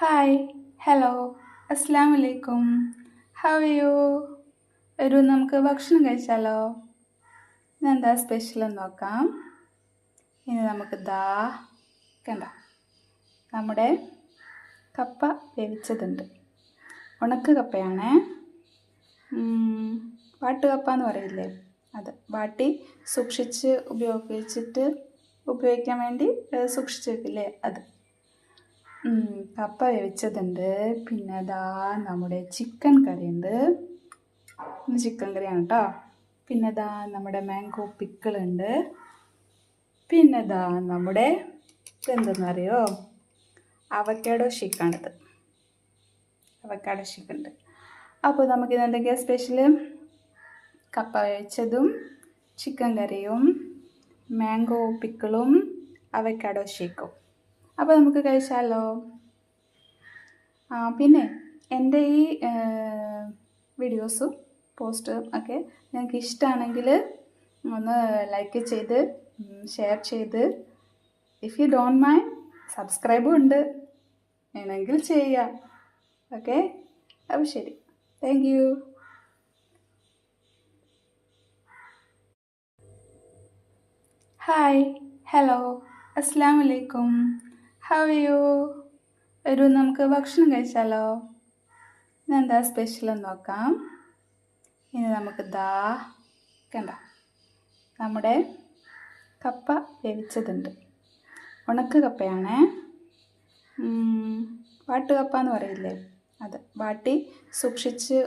Hi, hello, അസ്സാം വലൈക്കും. How are you? വരൂ നമുക്ക് ഭക്ഷണം കഴിച്ചാലോ? ഇന്നെന്താ സ്പെഷ്യൽ എന്ന് നോക്കാം. ഇനി നമുക്ക് കണ്ട നമ്മുടെ കപ്പ വേവിച്ചതുണ്ട്. ഉണക്ക കപ്പയാണേ. വാട്ടുകപ്പ എന്ന് പറയില്ലേ, അത് വാട്ടി സൂക്ഷിച്ച് ഉപയോഗിക്കാൻ വേണ്ടി സൂക്ഷിച്ച് വെക്കില്ലേ, അത്. കപ്പ വേവിച്ചതുണ്ട്. പിന്നെ നമ്മുടെ ചിക്കൻ കറിയുണ്ട്. ഇന്ന് ചിക്കൻ കറിയാണ് കേട്ടോ. പിന്നെ നമ്മുടെ മാംഗോ പിക്കിളുണ്ട്. പിന്നെ നമ്മുടെ ഇതെന്തെന്നറിയോ, അവക്കാഡോ ഷേക്കാണിത്. അവക്കാഡോ ഷേക്ക് ഉണ്ട്. അപ്പോൾ നമുക്കിത് എന്തൊക്കെയാണ് സ്പെഷ്യൽ? കപ്പ വേവിച്ചതും ചിക്കൻ കറിയും മാംഗോ പിക്കിളും അവക്കാഡോ ഷേക്കും. അപ്പോൾ നമുക്ക് കഴിച്ചാലോ? പിന്നെ എൻ്റെ ഈ വീഡിയോസും പോസ്റ്റും ഒക്കെ നിങ്ങൾക്ക് ഇഷ്ടമാണെങ്കിൽ ഒന്ന് ലൈക്ക് ചെയ്ത് ഷെയർ ചെയ്ത്, ഇഫ് യു ഡോണ്ട് മൈൻഡ് സബ്സ്ക്രൈബും ഉണ്ട്, വേണമെങ്കിൽ ചെയ്യാം. ഓക്കെ, അപ്പോൾ ശരി, താങ്ക് യു. ഹായ്, ഹലോ, അസ്സാം വലൈക്കും. How are you? വരൂ നമുക്ക് ഭക്ഷണം കഴിച്ചാലോ? ഇന്നെന്താ സ്പെഷ്യൽ എന്ന് നോക്കാം. ഇനി നമുക്ക് കണ്ട നമ്മുടെ കപ്പ വേവിച്ചതുണ്ട്. ഉണക്ക കപ്പയാണേ. വാട്ടുകപ്പ എന്ന് പറയില്ലേ, അത് വാട്ടി സൂക്ഷിച്ച്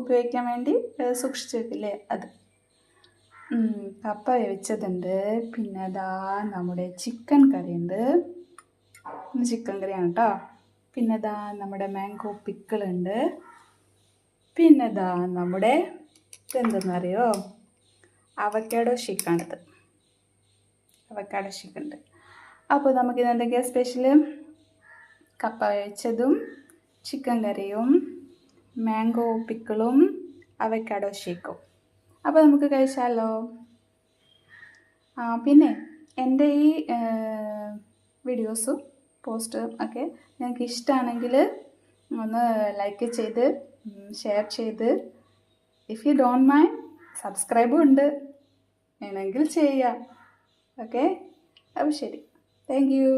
ഉപയോഗിക്കാൻ വേണ്ടി സൂക്ഷിച്ച് വെക്കില്ലേ, അത്. കപ്പ വേവിച്ചതുണ്ട്. പിന്നെ നമ്മുടെ ചിക്കൻ കറിയുണ്ട്. ഇന്ന് ചിക്കൻ കറിയാണ് കേട്ടോ. പിന്നെ നമ്മുടെ മാംഗോ പിക്കിളുണ്ട്. പിന്നെ നമ്മുടെ ഇതെന്തെന്നറിയോ, അവക്കാഡോ ഷേക്കാണിത്. അവക്കാഡോ ഷേക്ക് ഉണ്ട്. അപ്പോൾ നമുക്കിത് എന്തൊക്കെയാണ് സ്പെഷ്യൽ? കപ്പ വേവിച്ചതും ചിക്കൻ കറിയും മാംഗോ പിക്കിളും അവക്കാഡോ ഷേക്കും. അപ്പോൾ നമുക്ക് കഴിച്ചാലോ? പിന്നെ എൻ്റെ ഈ വീഡിയോസും പോസ്റ്റും ഒക്കെ നിങ്ങൾക്ക് ഇഷ്ടമാണെങ്കിൽ ഒന്ന് ലൈക്ക് ചെയ്ത് ഷെയർ ചെയ്ത്, ഇഫ് യു ഡോണ്ട് മൈൻഡ് സബ്സ്ക്രൈബും ഉണ്ട്, വേണമെങ്കിൽ ചെയ്യാം. ഓക്കെ, അപ്പോൾ ശരി, താങ്ക് യു.